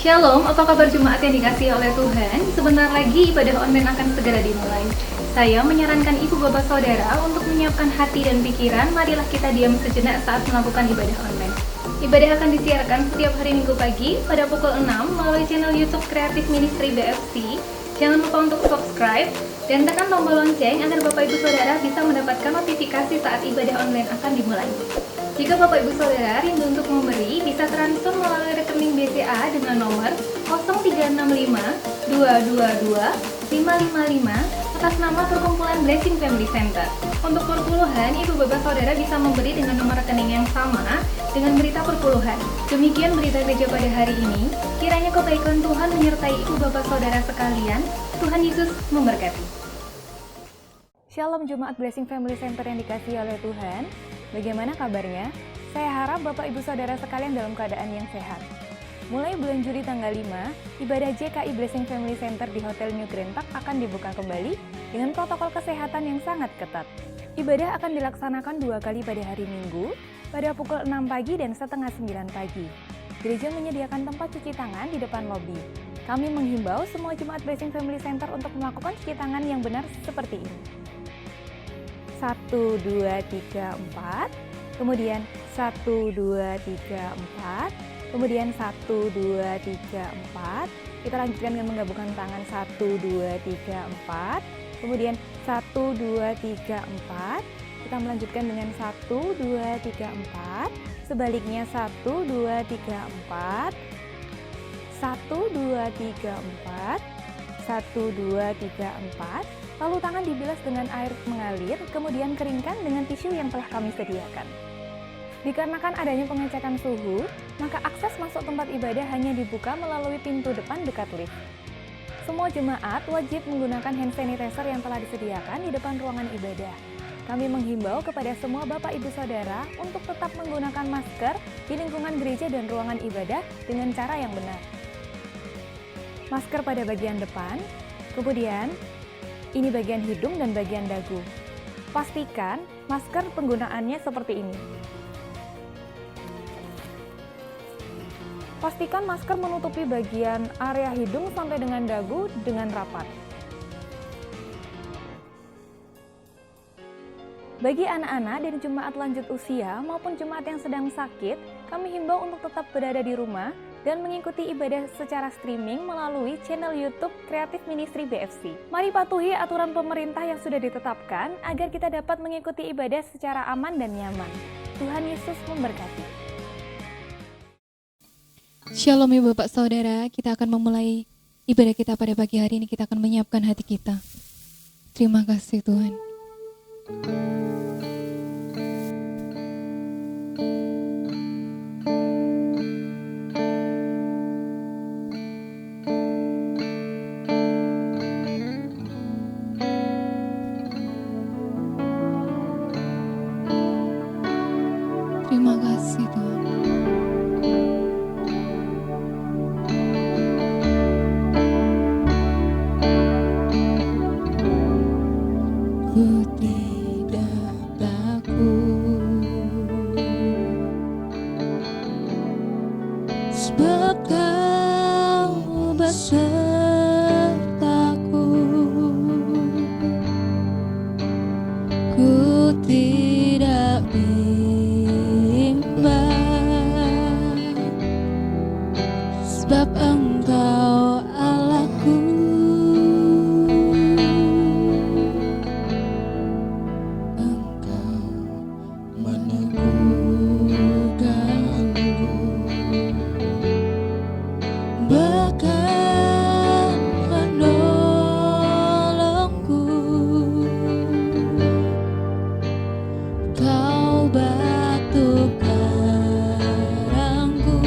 Shalom, apa kabar jemaat yang dikasihi oleh Tuhan? Sebentar lagi ibadah online akan segera dimulai. Saya menyarankan ibu bapak saudara untuk menyiapkan hati dan pikiran. Marilah kita diam sejenak saat melakukan ibadah online. Ibadah akan disiarkan setiap hari Minggu pagi pada pukul 6 melalui channel YouTube Creative Ministry BFC. Jangan lupa untuk subscribe dan tekan tombol lonceng agar bapak ibu saudara bisa mendapatkan notifikasi saat ibadah online akan dimulai. Jika Bapak Ibu Saudara rindu untuk memberi, bisa transfer melalui rekening BCA dengan nomor 0365 222 555 atas nama Perkumpulan Blessing Family Center. Untuk perpuluhan, Ibu Bapak Saudara bisa memberi dengan nomor rekening yang sama dengan berita perpuluhan. Demikian berita gereja pada hari ini. Kiranya kebaikan Tuhan menyertai Ibu Bapak Saudara sekalian. Tuhan Yesus memberkati. Shalom Jemaat Blessing Family Center yang dikasihi oleh Tuhan. Bagaimana kabarnya? Saya harap Bapak Ibu Saudara sekalian dalam keadaan yang sehat. Mulai bulan Juli tanggal 5, ibadah JKI Blessing Family Center di Hotel New Grand Park akan dibuka kembali dengan protokol kesehatan yang sangat ketat. Ibadah akan dilaksanakan 2 kali pada hari Minggu, pada pukul 6 pagi dan setengah 9 pagi. Gereja menyediakan tempat cuci tangan di depan lobi. Kami menghimbau semua Jemaat Blessing Family Center untuk melakukan cuci tangan yang benar seperti ini. 1, 2, 3, 4, kemudian 1, 2, 3, 4, kemudian 1, 2, 3, 4, kita lanjutkan dengan menggabungkan tangan 1, 2, 3, 4, kemudian 1, 2, 3, 4, kita melanjutkan dengan 1, 2, 3, 4, sebaliknya 1, 2, 3, 4, 1, 2, 3, 4, 1, 2, 3, 4, lalu tangan dibilas dengan air mengalir, kemudian keringkan dengan tisu yang telah kami sediakan. Dikarenakan adanya pengecekan suhu, maka akses masuk tempat ibadah hanya dibuka melalui pintu depan dekat lift. Semua jemaat wajib menggunakan hand sanitizer yang telah disediakan di depan ruangan ibadah. Kami menghimbau kepada semua Bapak Ibu Saudara untuk tetap menggunakan masker di lingkungan gereja dan ruangan ibadah dengan cara yang benar. Masker pada bagian depan, kemudian ini bagian hidung dan bagian dagu. Pastikan masker penggunaannya seperti ini. Pastikan masker menutupi bagian area hidung sampai dengan dagu dengan rapat. Bagi anak-anak dan jemaat lanjut usia maupun jemaat yang sedang sakit, kami himbau untuk tetap berada di rumah dan mengikuti ibadah secara streaming melalui channel YouTube Creative Ministry BFC. Mari patuhi aturan pemerintah yang sudah ditetapkan agar kita dapat mengikuti ibadah secara aman dan nyaman. Tuhan Yesus memberkati. Shalom Ibu Bapak Saudara, kita akan memulai ibadah kita pada pagi hari ini. Kita akan menyiapkan hati kita. Terima kasih Tuhan. Terima kasih Tuhan. Ku tidak takut, sebab Kau besertaku. Ku tidak bimbang, sebab Engkau Allahku. Engkau meneguhkanku, bahkan menolongku. Kau batu karangku,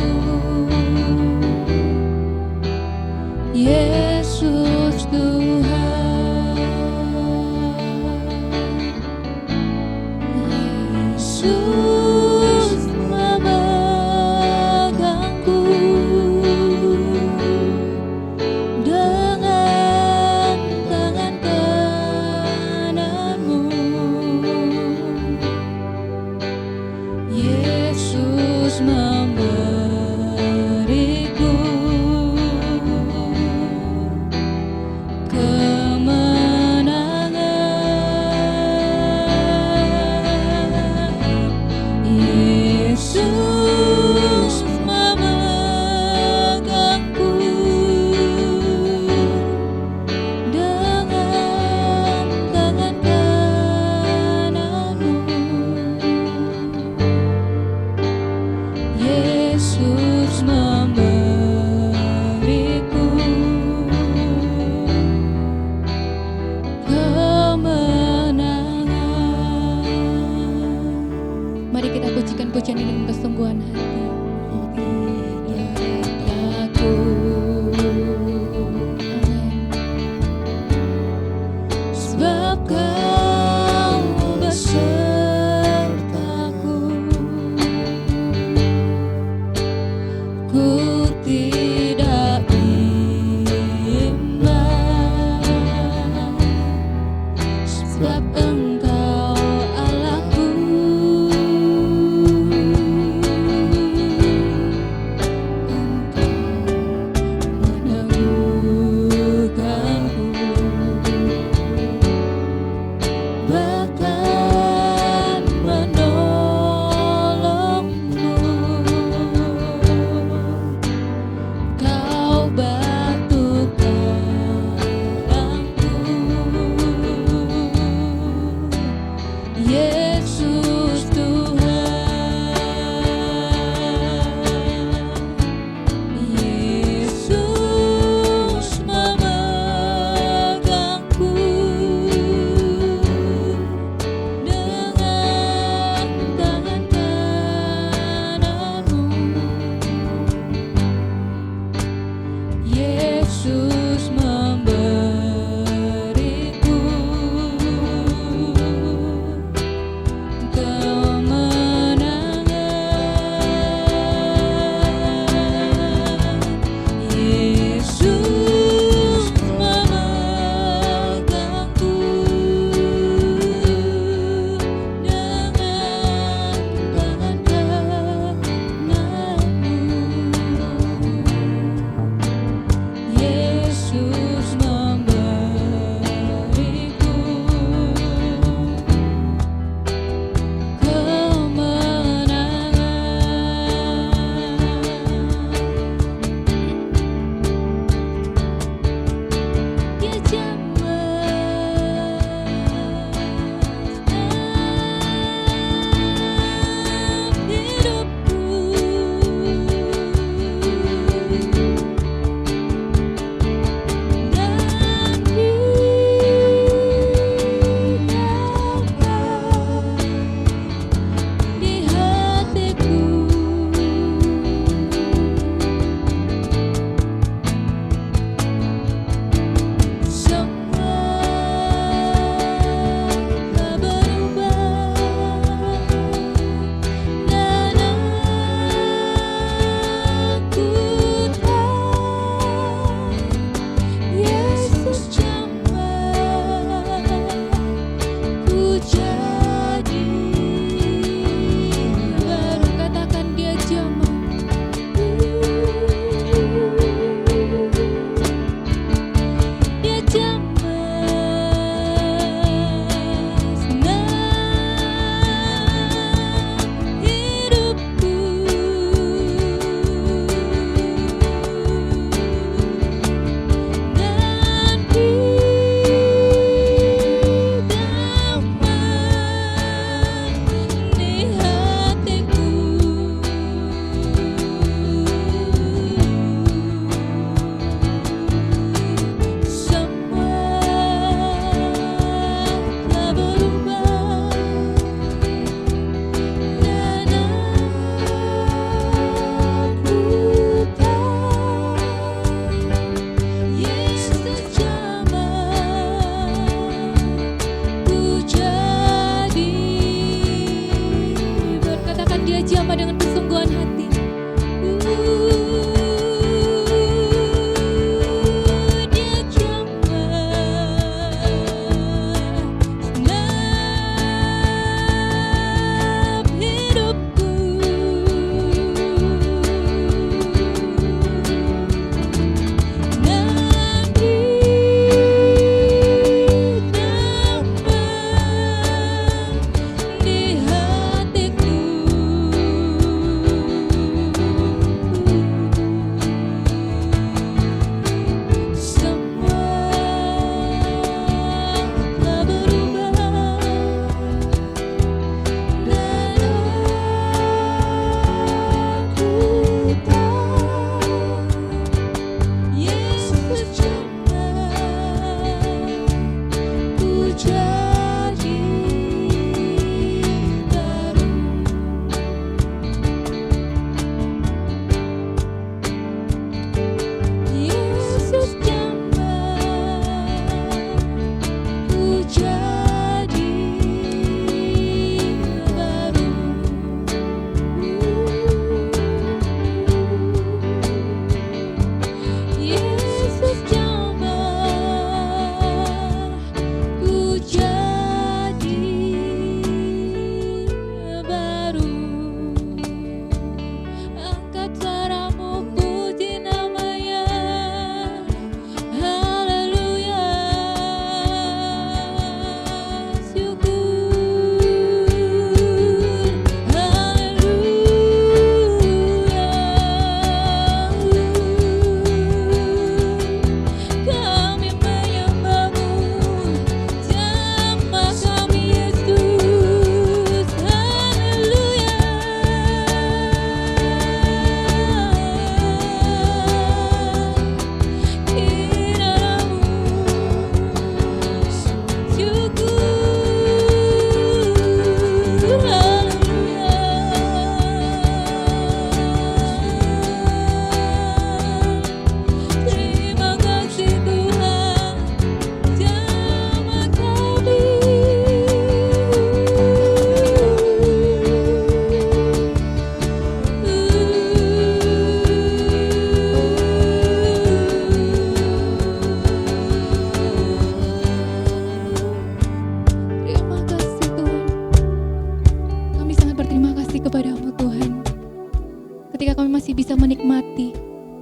menikmati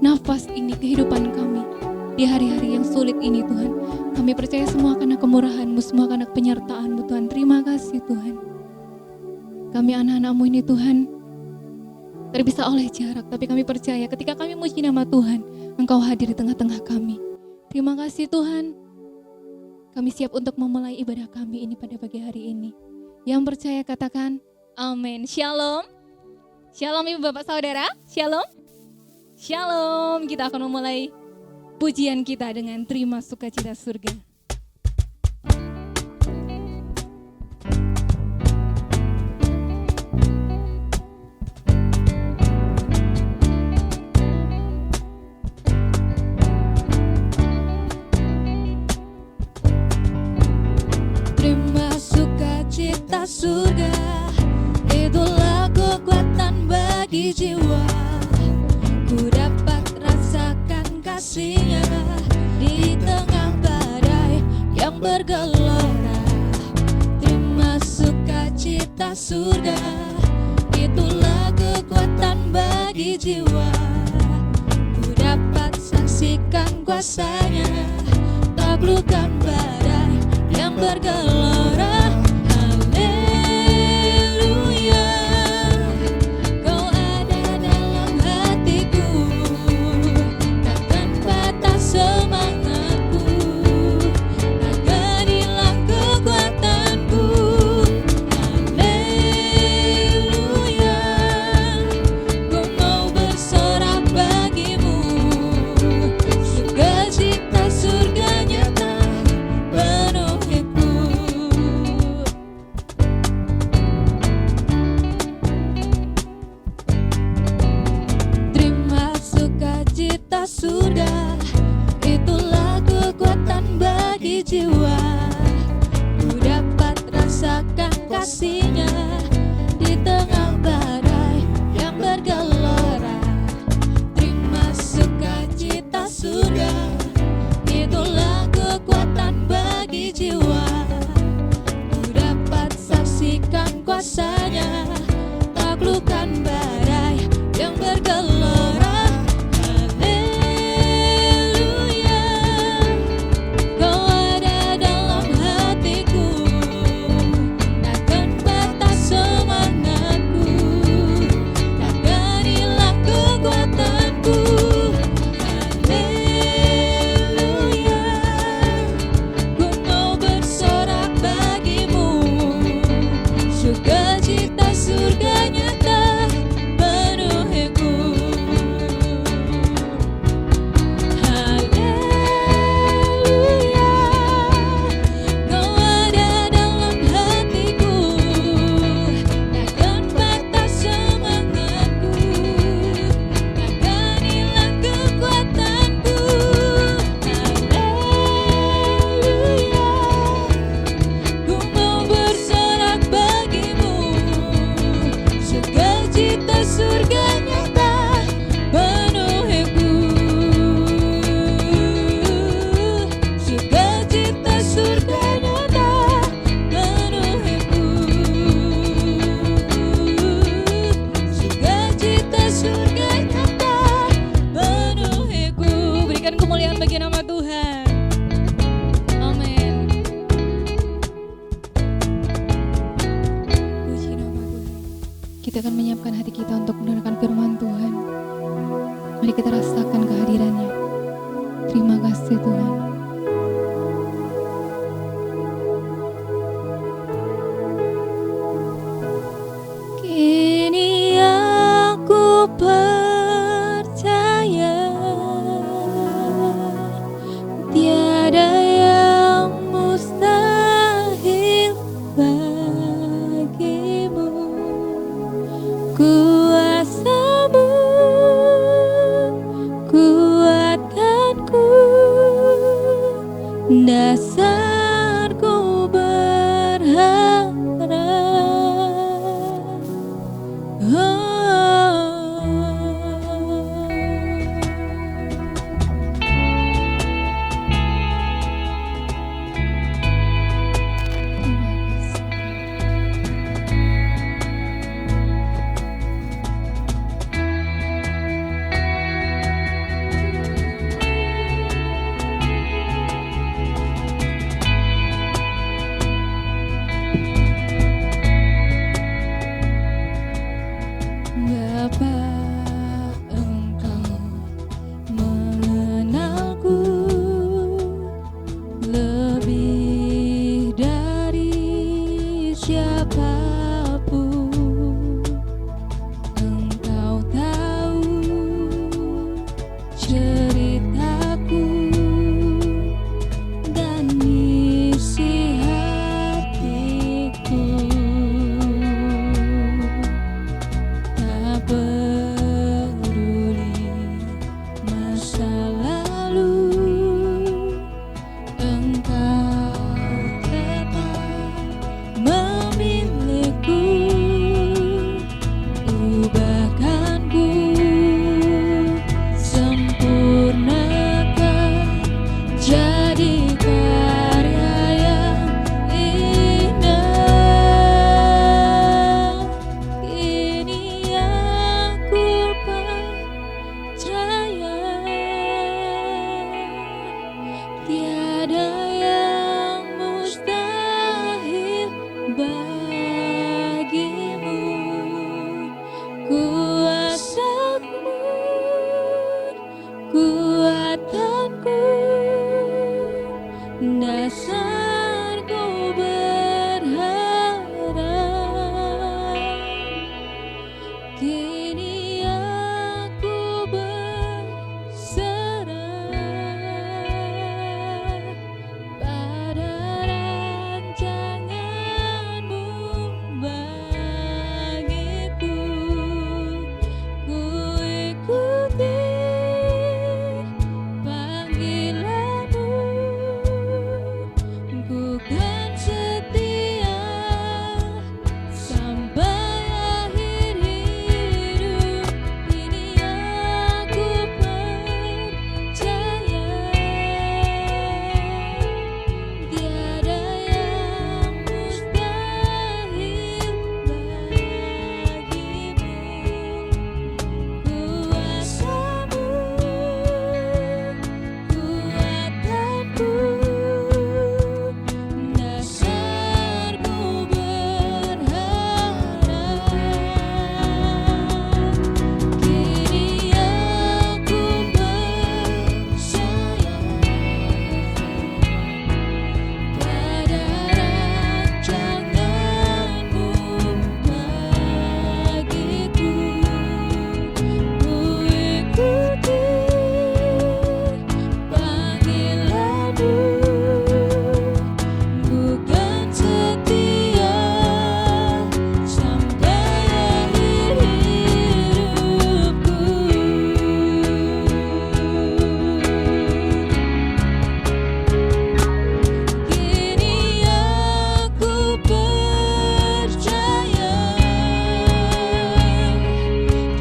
nafas ini, kehidupan kami di hari-hari yang sulit ini Tuhan. Kami percaya semua karena kemurahan-Mu, semua karena penyertaan-Mu Tuhan. Terima kasih Tuhan. Kami anak-anak-Mu ini Tuhan terpisah oleh jarak, tapi kami percaya ketika kami muji nama Tuhan, Engkau hadir di tengah-tengah kami. Terima kasih Tuhan. Kami siap untuk memulai ibadah kami ini pada pagi hari ini. Yang percaya katakan amin. Shalom. Shalom Ibu Bapak Saudara. Shalom. Shalom. Kita akan memulai pujian kita dengan terima sukacita surga. Terima sukacita surga, itulah kekuatan bagi jiwa. Ku dapat rasakan kasih-Nya di tengah badai yang bergelora. Terima sukacita surga, itulah kekuatan bagi jiwa. Ku dapat saksikan kuasa-Nya, taklukkan badai yang bergelora. Haleluya, Kau ada dalam hatiku, takkan patah semangatku, takkan hilang kekuatanku. Haleluya, ku mau bersorak bagimu, sukacita surga nyata penuhiku. Terima sukacita surga, itulah kekuatan bagi jiwa. Ku dapat rasakan kasih-Nya di tengah badai yang bergelora. Terima sukacita surga, itulah kekuatan bagi jiwa. Ku dapat saksikan kuasa-Nya, taklukkan badai yang bergelora. Haleluya, Kau ada dalam hatiku, takkan patah semangatku, takkan hilang kekuatanku. Haleluya, ku mau bersorak bagimu, sukacita surga nyata penuhiku. Haleluya, Kau ada dalam hatiku, takkan patah semangatku, takkan hilang kekuatanku. Haleluya, ku mau bersorak bagimu, sukacita surga nyata penuhiku. Sukacita surga nyata penuhiku. Sukacita surga nyata penuhiku. Berikan kemuliaan bagi nama Tuhan. Amin. Puji nama Tuhan. Kita akan menyiapkan hati kita untuk mendengarkan firman Tuhan. Mari kita rasakan kehadirannya. Terima kasih Tuhan. Kini aku percaya tiada yang mustahil bagimu. Kuasa-Mu kuatkanku, Kuatanku, dasarku berharap. Kini aku berserah pada rancangan-Mu bagiku. Ku ikuti panggilan-Mu, ku kan setia sampai akhir hidup. Ini aku percaya, tiada yang mustahil bagimu. Kuasa-Mu, kuatanku, dasarku berharap. Kini aku percaya pada rancangan-Mu bagiku. Ku ikuti panggilan-Mu, bukan setia sampai akhir hidupku. Kini aku percaya,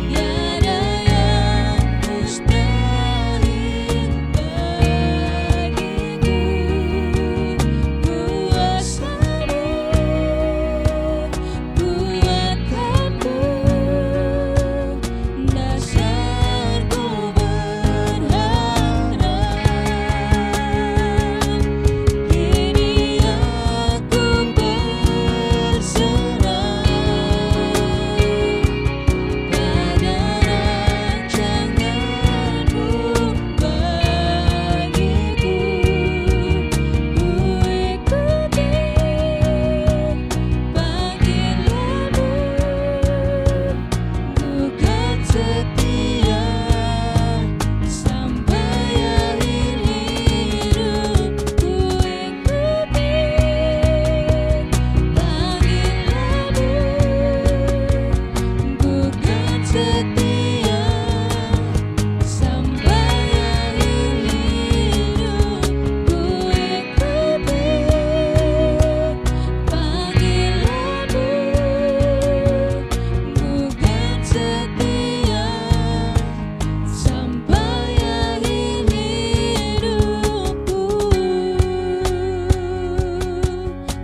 tiada yang mustahil bagimu. Kuasa-Mu, kuatanku, dasarku berharap. Kini aku berserah pada rancangan-Mu bagiku. Ku ikuti panggilan-Mu, bukan setia sampai akhir hidup. Ku ikuti panggilan-Mu, bukan setia sampai akhir hidup. Ku ikuti panggilan-Mu, bukan setia sampai akhir hidupku.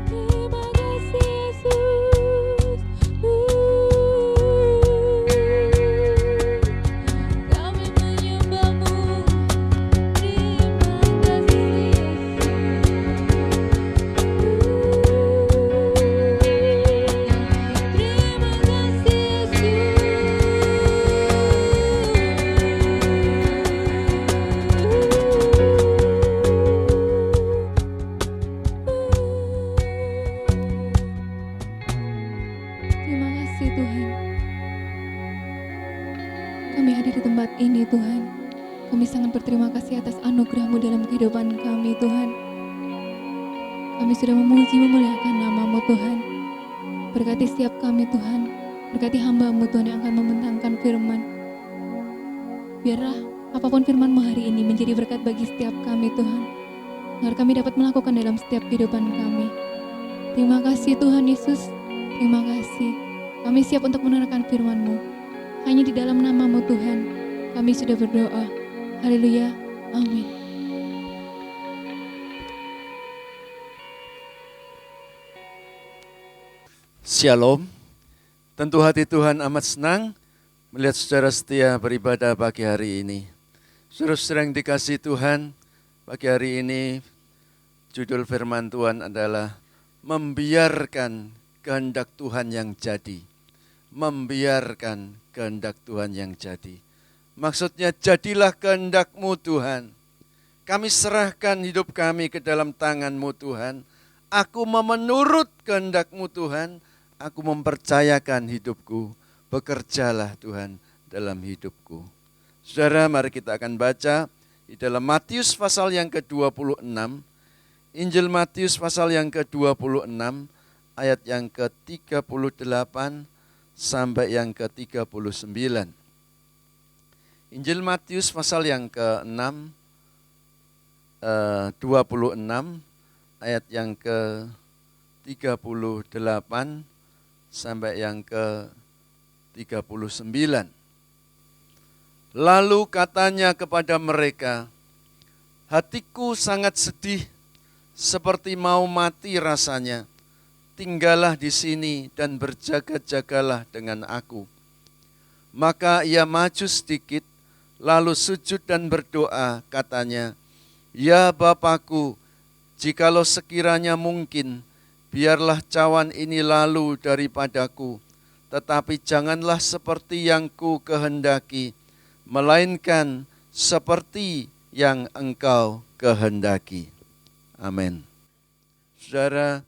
Terima kasih Yesus. Kami menyembah-Mu. Terima kasih Terima kasih Tuhan. Kami hadir di tempat ini Tuhan. Kami sangat berterima kasih atas anugerah-Mu dalam kehidupan kami Tuhan. Kami sudah memuji memuliakan nama-Mu Tuhan. Berkati setiap kami Tuhan. Berkati hamba-Mu Tuhan yang akan membentangkan firman. Biarlah apapun firman-Mu hari ini menjadi berkat bagi setiap kami Tuhan. Agar kami dapat melakukan dalam setiap kehidupan kami. Terima kasih Tuhan Yesus. Terima kasih. Kami siap untuk menerangkan firman-Mu. Hanya di dalam nama-Mu Tuhan, kami sudah berdoa. Haleluya. Amin. Shalom. Tentu hati Tuhan amat senang melihat saudara setia beribadah pagi hari ini. Saudara yang dikasihi Tuhan, pagi hari ini judul firman Tuhan adalah membiarkan kehendak Tuhan yang jadi. Membiarkan kehendak Tuhan yang jadi. Maksudnya jadilah kehendak-Mu Tuhan. Kami serahkan hidup kami ke dalam tangan-Mu Tuhan. Aku mau menurut kehendak-Mu Tuhan. Aku mempercayakan hidupku. Bekerjalah Tuhan dalam hidupku. Saudara, mari kita akan baca di dalam Matius pasal yang ke-26. Injil Matius pasal yang ke-26 ayat yang ke-38 sampai yang ke-39. Injil Matius pasal yang ke-6 26 ayat yang ke-38 sampai yang ke-39. Lalu katanya kepada mereka, hatiku sangat sedih, seperti mau mati rasanya. Tinggallah di sini dan berjaga-jagalah dengan aku. Maka ia maju sedikit, lalu sujud dan berdoa, katanya, ya Bapakku, jikalau sekiranya mungkin, biarlah cawan ini lalu daripadaku, tetapi janganlah seperti yang ku kehendaki, melainkan seperti yang Engkau kehendaki. Amin. Saudara,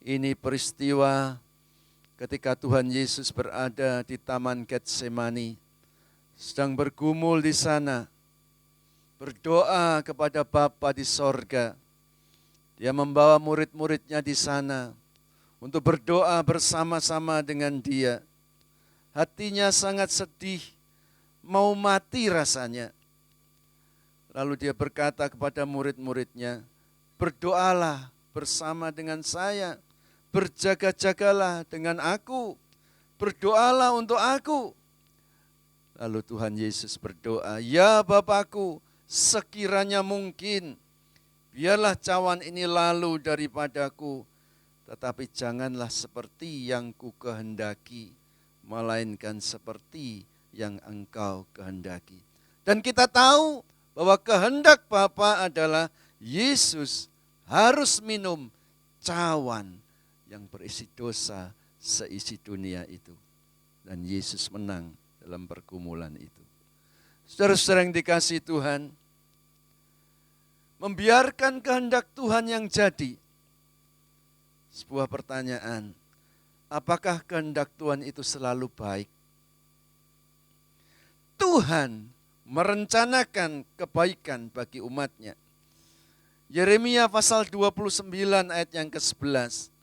ini peristiwa ketika Tuhan Yesus berada di Taman Getsemani, sedang bergumul di sana, berdoa kepada Bapa di sorga. Dia membawa murid-muridnya di sana untuk berdoa bersama-sama dengan dia. Hatinya sangat sedih, mau mati rasanya. Lalu dia berkata kepada murid-muridnya, berdoalah bersama dengan saya, berjaga-jagalah dengan aku, berdoalah untuk aku. Lalu Tuhan Yesus berdoa, ya Bapakku, sekiranya mungkin, biarlah cawan ini lalu daripadaku, tetapi janganlah seperti yang ku kehendaki, melainkan seperti yang Engkau kehendaki. Dan kita tahu bahwa kehendak Bapa adalah Yesus harus minum cawan yang berisi dosa seisi dunia itu. Dan Yesus menang dalam pergumulan itu. Saudara-saudara yang dikasihi Tuhan, membiarkan kehendak Tuhan yang jadi. Sebuah pertanyaan, apakah kehendak Tuhan itu selalu baik? Tuhan merencanakan kebaikan bagi umatnya. Yeremia pasal 29 ayat yang ke-11.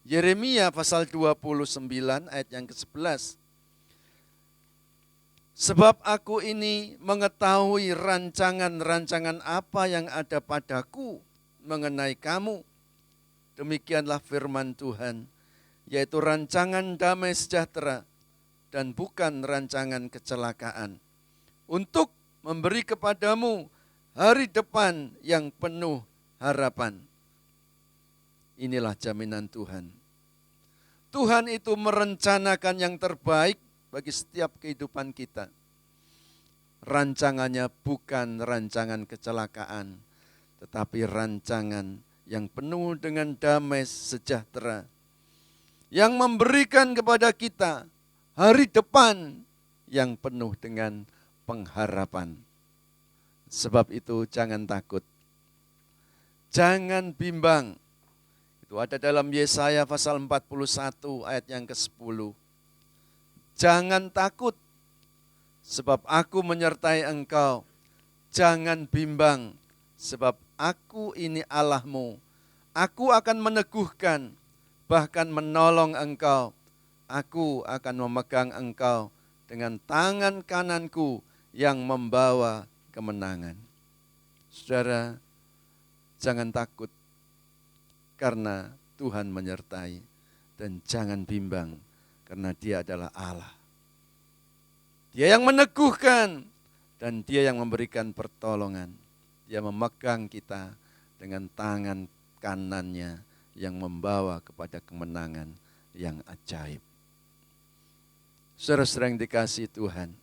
Yeremia pasal 29 ayat yang ke-11. Sebab aku ini mengetahui rancangan-rancangan apa yang ada padaku mengenai kamu. Demikianlah firman Tuhan, yaitu rancangan damai sejahtera dan bukan rancangan kecelakaan. Untuk memberi kepadamu hari depan yang penuh harapan. Inilah jaminan Tuhan. Tuhan itu merencanakan yang terbaik bagi setiap kehidupan kita. Rancangannya bukan rancangan kecelakaan, tetapi rancangan yang penuh dengan damai sejahtera, yang memberikan kepada kita hari depan yang penuh dengan pengharapan. Sebab itu jangan takut, jangan bimbang. Itu ada dalam Yesaya pasal 41 ayat yang ke-10. Jangan takut, sebab aku menyertai engkau. Jangan bimbang, sebab aku ini Allahmu. Aku akan meneguhkan, bahkan menolong engkau. Aku akan memegang engkau dengan tangan kananku yang membawa kemenangan. Saudara, jangan takut karena Tuhan menyertai, dan jangan bimbang karena Dia adalah Allah. Dia yang meneguhkan dan Dia yang memberikan pertolongan. Dia memegang kita dengan tangan kanannya yang membawa kepada kemenangan yang ajaib. Saudara-saudara yang dikasihi Tuhan,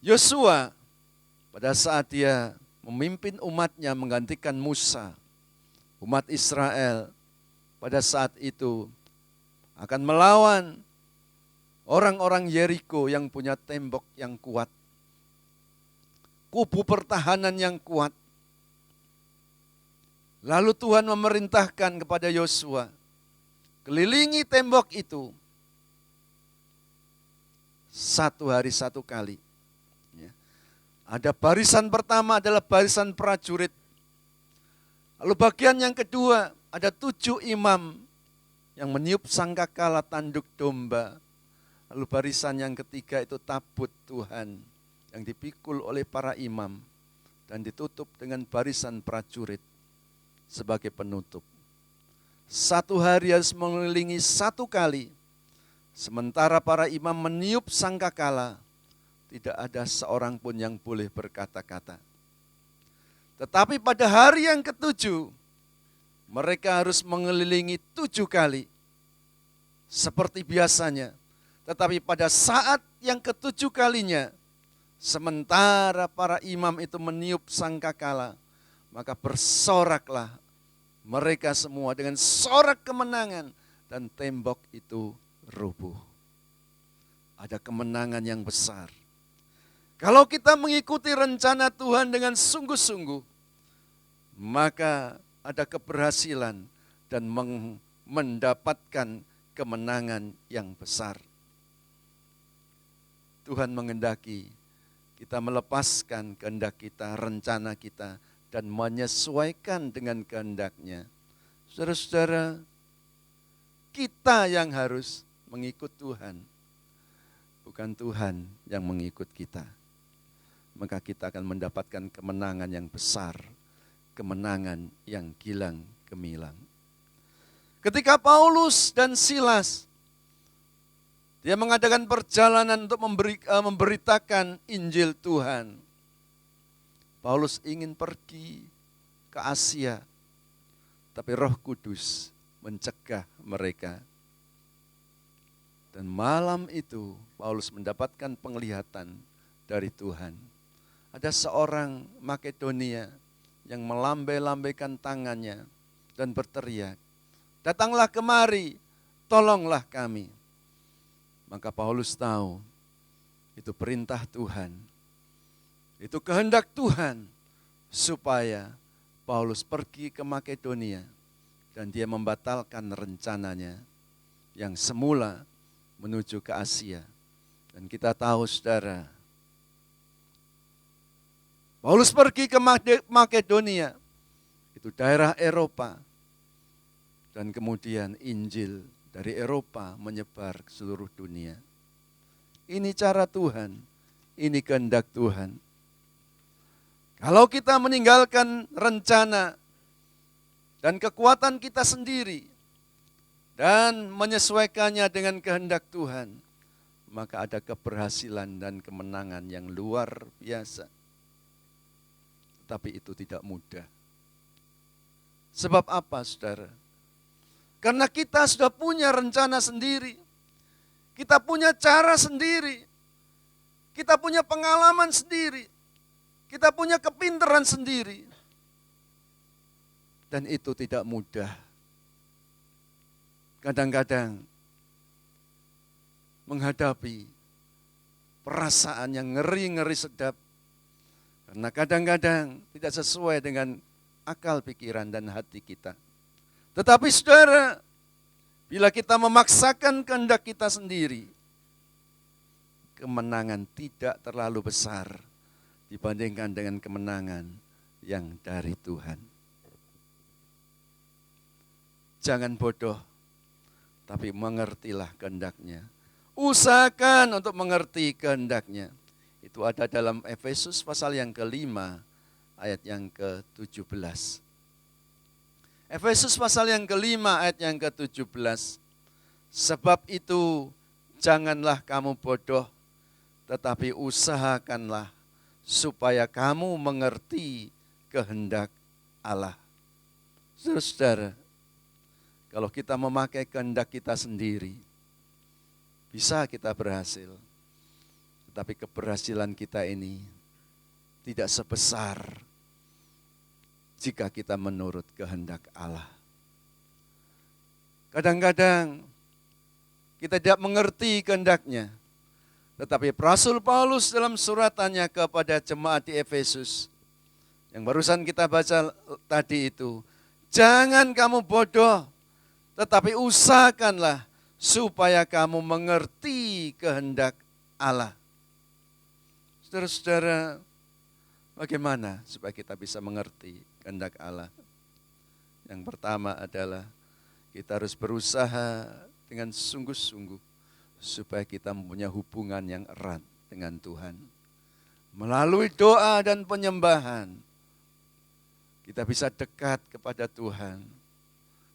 Yosua pada saat dia memimpin umatnya menggantikan Musa, umat Israel pada saat itu akan melawan orang-orang Yeriko yang punya tembok yang kuat, kubu pertahanan yang kuat. Lalu Tuhan memerintahkan kepada Yosua, kelilingi tembok itu 1 hari 1 kali. Ya. Ada barisan pertama adalah barisan prajurit. Lalu bagian yang kedua ada 7 imam yang meniup sangkakala tanduk domba. Lalu barisan yang ketiga itu tabut Tuhan yang dipikul oleh para imam dan ditutup dengan barisan prajurit sebagai penutup. 1 hari harus mengelilingi 1 kali. Sementara para imam meniup sangkakala, tidak ada seorang pun yang boleh berkata-kata. Tetapi pada hari yang ke-7, mereka harus mengelilingi 7 kali. Seperti biasanya. Tetapi pada saat yang ke-7 kalinya, sementara para imam itu meniup sangkakala, maka bersoraklah mereka semua dengan sorak kemenangan dan tembok itu rubuh. Ada kemenangan yang besar. Kalau kita mengikuti rencana Tuhan dengan sungguh-sungguh, maka ada keberhasilan dan mendapatkan kemenangan yang besar. Tuhan menghendaki kita melepaskan kehendak kita, rencana kita, dan menyesuaikan dengan kehendak-Nya. Saudara-saudara, kita yang harus mengikut Tuhan, bukan Tuhan yang mengikut kita. Maka kita akan mendapatkan kemenangan yang besar, kemenangan yang gilang gemilang. Ketika Paulus dan Silas, dia mengadakan perjalanan untuk memberitakan Injil Tuhan. Paulus ingin pergi ke Asia, tapi Roh Kudus mencegah mereka. Dan malam itu Paulus mendapatkan penglihatan dari Tuhan. Ada seorang Makedonia yang melambai-lambaikan tangannya dan berteriak, "Datanglah kemari, tolonglah kami." Maka Paulus tahu itu perintah Tuhan. Itu kehendak Tuhan supaya Paulus pergi ke Makedonia dan dia membatalkan rencananya yang semula menuju ke Asia. Dan kita tahu saudara, Paulus pergi ke Makedonia, itu daerah Eropa. Dan kemudian Injil dari Eropa menyebar ke seluruh dunia. Ini cara Tuhan, ini kehendak Tuhan. Kalau kita meninggalkan rencana dan kekuatan kita sendiri dan menyesuaikannya dengan kehendak Tuhan, maka ada keberhasilan dan kemenangan yang luar biasa. Tapi itu tidak mudah. Sebab apa, saudara? Karena kita sudah punya rencana sendiri. Kita punya cara sendiri. Kita punya pengalaman sendiri. Kita punya kepintaran sendiri. Dan itu tidak mudah. Kadang-kadang menghadapi perasaan yang ngeri-ngeri sedap. Karena kadang-kadang tidak sesuai dengan akal pikiran dan hati kita. Tetapi saudara, bila kita memaksakan kehendak kita sendiri, kemenangan tidak terlalu besar dibandingkan dengan kemenangan yang dari Tuhan. Jangan bodoh, tapi mengertilah kehendak-Nya. Usahakan untuk mengerti kehendak-Nya. Itu ada dalam Efesus pasal yang ke-5 ayat yang ke-17. Efesus pasal yang ke-5 ayat yang ke-17. Sebab itu janganlah kamu bodoh, tetapi usahakanlah supaya kamu mengerti kehendak Allah. Saudara, kalau kita memakai kehendak kita sendiri, bisa kita berhasil. Tetapi keberhasilan kita ini tidak sebesar jika kita menurut kehendak Allah. Kadang-kadang kita tidak mengerti kehendak-Nya. Tetapi Rasul Paulus dalam suratannya kepada jemaat di Efesus, yang barusan kita baca tadi itu, jangan kamu bodoh, tetapi usahakanlah supaya kamu mengerti kehendak Allah. Saudara-saudara, bagaimana supaya kita bisa mengerti kehendak Allah? Yang pertama adalah kita harus berusaha dengan sungguh-sungguh supaya kita mempunyai hubungan yang erat dengan Tuhan. Melalui doa dan penyembahan, kita bisa dekat kepada Tuhan.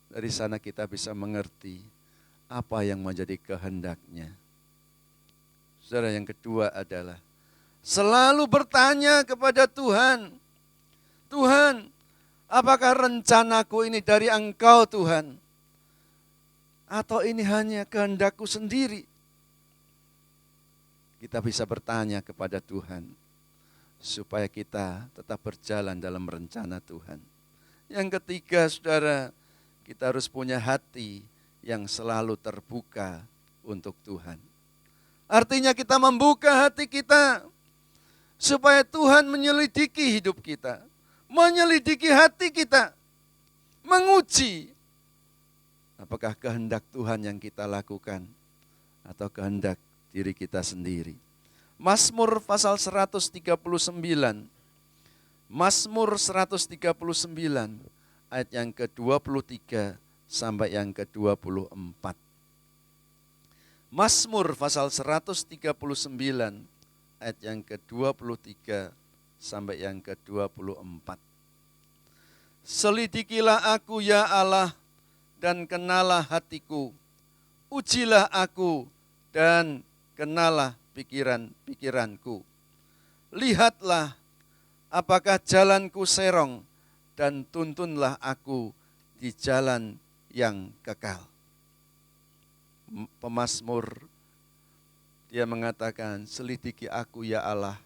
Dari sana kita bisa mengerti apa yang menjadi kehendak-Nya. Saudara, yang kedua adalah selalu bertanya kepada Tuhan. Tuhan, apakah rencanaku ini dari Engkau Tuhan? Atau ini hanya kehendak-Ku sendiri? Kita bisa bertanya kepada Tuhan supaya kita tetap berjalan dalam rencana Tuhan. Yang ketiga, saudara, kita harus punya hati yang selalu terbuka untuk Tuhan. Artinya kita membuka hati kita supaya Tuhan menyelidiki hidup kita, menyelidiki hati kita, menguji apakah kehendak Tuhan yang kita lakukan atau kehendak diri kita sendiri. Mazmur pasal 139. Mazmur 139 ayat yang ke-23 sampai yang ke-24. Mazmur pasal 139 ayat yang ke-23 sampai yang ke-24. Selidikilah aku ya Allah dan kenalah hatiku. Ujilah aku dan kenalah pikiran-pikiranku. Lihatlah apakah jalanku serong dan tuntunlah aku di jalan yang kekal. Pemazmur dia mengatakan, selidiki aku ya Allah.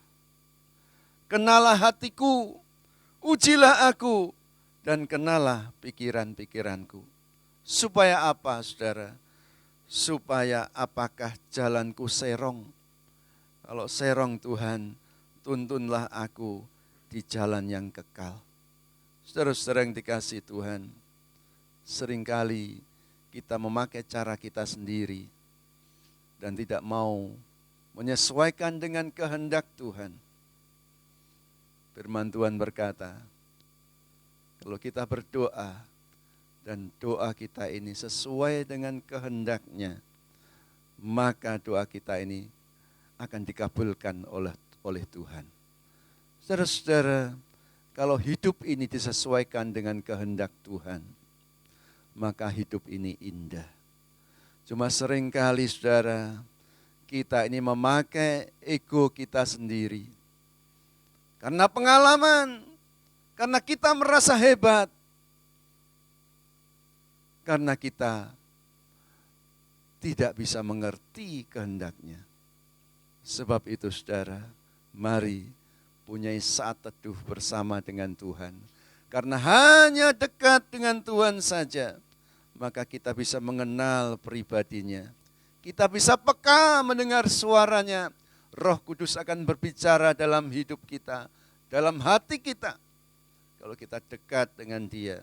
Kenalah hatiku, ujilah aku dan kenalah pikiran-pikiranku. Supaya apa, saudara? Supaya apakah jalanku serong? Kalau serong Tuhan, tuntunlah aku di jalan yang kekal. Saudara-saudara yang dikasihi Tuhan, seringkali kita memakai cara kita sendiri dan tidak mau menyesuaikan dengan kehendak Tuhan. Firman Tuhan berkata, kalau kita berdoa dan doa kita ini sesuai dengan kehendak-Nya, maka doa kita ini akan dikabulkan oleh Tuhan. Saudara-saudara, kalau hidup ini disesuaikan dengan kehendak Tuhan, maka hidup ini indah. Cuma seringkali, saudara, kita ini memakai ego kita sendiri. Karena pengalaman, karena kita merasa hebat, karena kita tidak bisa mengerti kehendak-Nya. Sebab itu, saudara, mari punyai saat teduh bersama dengan Tuhan. Karena hanya dekat dengan Tuhan saja, maka kita bisa mengenal pribadinya. Kita bisa peka mendengar suaranya. Roh Kudus akan berbicara dalam hidup kita, dalam hati kita. Kalau kita dekat dengan Dia,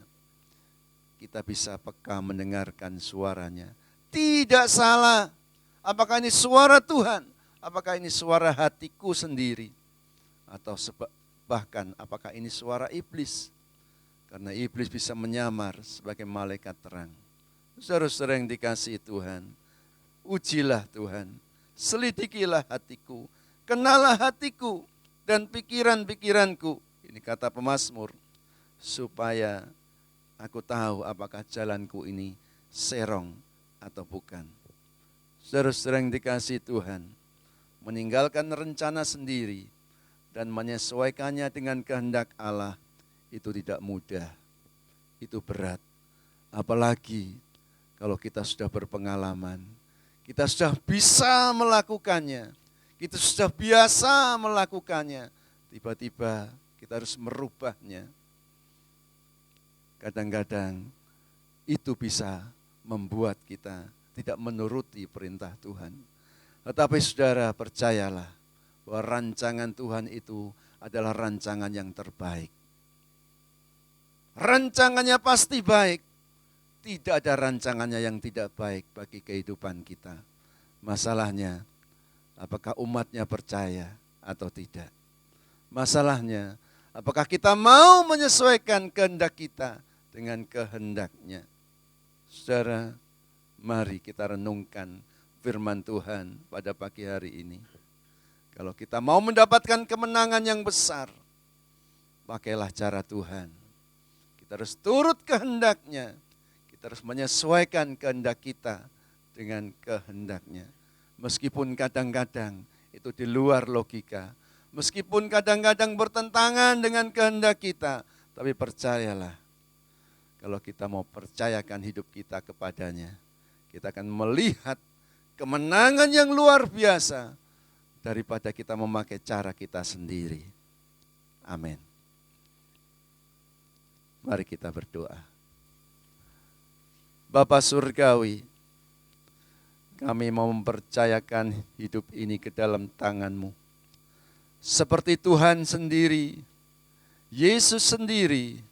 kita bisa peka mendengarkan suaranya. Tidak salah. Apakah ini suara Tuhan? Apakah ini suara hatiku sendiri? Atau bahkan apakah ini suara iblis? Karena iblis bisa menyamar sebagai malaikat terang. Saudara-saudara yang dikasihi Tuhan, ujilah Tuhan, selidikilah hatiku, kenalah hatiku dan pikiran-pikiranku. Ini kata pemazmur, supaya aku tahu apakah jalanku ini serong atau bukan. Saudara-saudara yang dikasihi Tuhan, meninggalkan rencana sendiri dan menyesuaikannya dengan kehendak Allah itu tidak mudah, itu berat. Apalagi kalau kita sudah berpengalaman, kita sudah bisa melakukannya, kita sudah biasa melakukannya, tiba-tiba kita harus merubahnya. Kadang-kadang itu bisa membuat kita tidak menuruti perintah Tuhan. Tetapi saudara, percayalah bahwa rancangan Tuhan itu adalah rancangan yang terbaik. Rancangannya pasti baik. Tidak ada rancangannya yang tidak baik bagi kehidupan kita. Masalahnya, apakah umatnya percaya atau tidak? Masalahnya, apakah kita mau menyesuaikan kehendak kita dengan kehendaknya? Saudara, mari kita renungkan firman Tuhan pada pagi hari ini. Kalau kita mau mendapatkan kemenangan yang besar, pakailah cara Tuhan. Kita harus turut kehendaknya. Kita harus menyesuaikan kehendak kita dengan kehendaknya. Meskipun kadang-kadang itu di luar logika. Meskipun kadang-kadang bertentangan dengan kehendak kita. Tapi percayalah, kalau kita mau percayakan hidup kita kepadanya, kita akan melihat kemenangan yang luar biasa daripada kita memakai cara kita sendiri. Amin. Mari kita berdoa. Bapa Surgawi, kami mau mempercayakan hidup ini ke dalam tangan-Mu. Seperti Tuhan sendiri, Yesus sendiri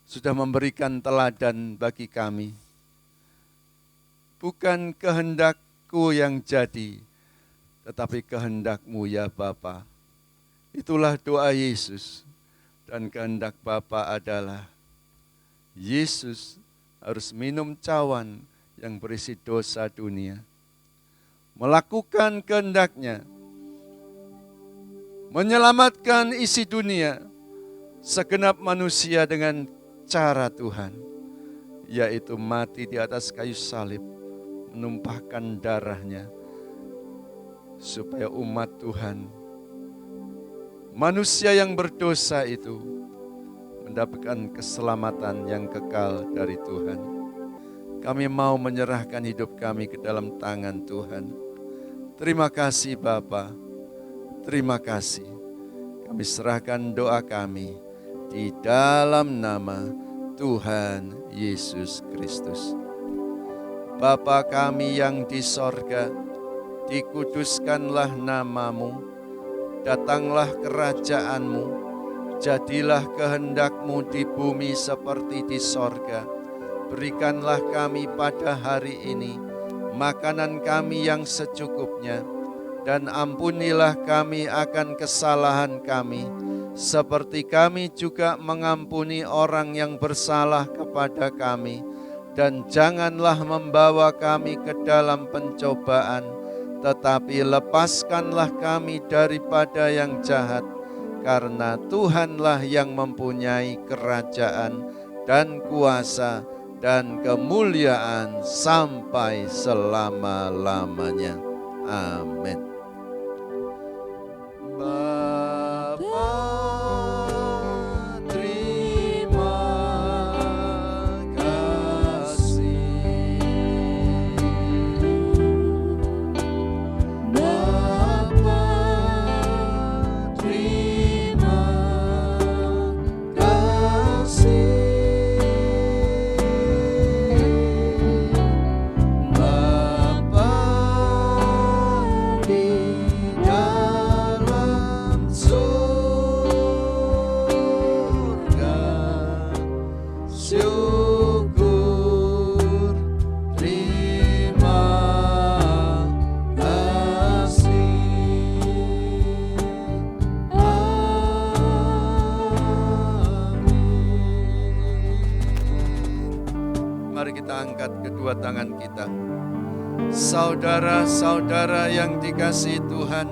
sudah memberikan teladan bagi kami. Bukan kehendakku yang jadi, tetapi kehendak-Mu ya Bapa. Itulah doa Yesus. Dan kehendak Bapa adalah Yesus harus minum cawan yang berisi dosa dunia. Melakukan kehendak-Nya. Menyelamatkan isi dunia. Segenap manusia dengan cara Tuhan. Yaitu mati di atas kayu salib. Menumpahkan darahnya. Supaya umat Tuhan, manusia yang berdosa itu mendapatkan keselamatan yang kekal dari Tuhan. Kami mau menyerahkan hidup kami ke dalam tangan Tuhan. Terima kasih Bapa, terima kasih. Kami serahkan doa kami di dalam nama Tuhan Yesus Kristus. Bapa kami yang di sorga, dikuduskanlah nama-Mu, datanglah kerajaan-Mu, jadilah kehendak-Mu di bumi seperti di sorga. Berikanlah kami pada hari ini makanan kami yang secukupnya, dan ampunilah kami akan kesalahan kami, seperti kami juga mengampuni orang yang bersalah kepada kami. Dan janganlah membawa kami ke dalam pencobaan, tetapi lepaskanlah kami daripada yang jahat, karena Tuhanlah yang mempunyai kerajaan dan kuasa dan kemuliaan sampai selama-lamanya. Amin. Bapa, terima kasih. Bapa, terima kasih. Bapa di dalam surga, syukur, terima kasih. Mari kita angkat kedua tangan kita. Saudara-saudara yang dikasihi Tuhan,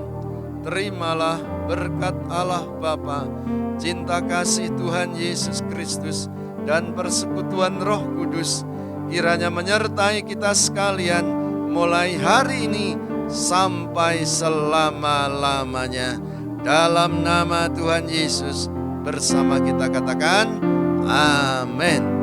terimalah berkat Allah Bapa, cinta kasih Tuhan Yesus Kristus, dan persekutuan Roh Kudus, kiranya menyertai kita sekalian mulai hari ini sampai selama-lamanya. Dalam nama Tuhan Yesus, bersama kita katakan, amin.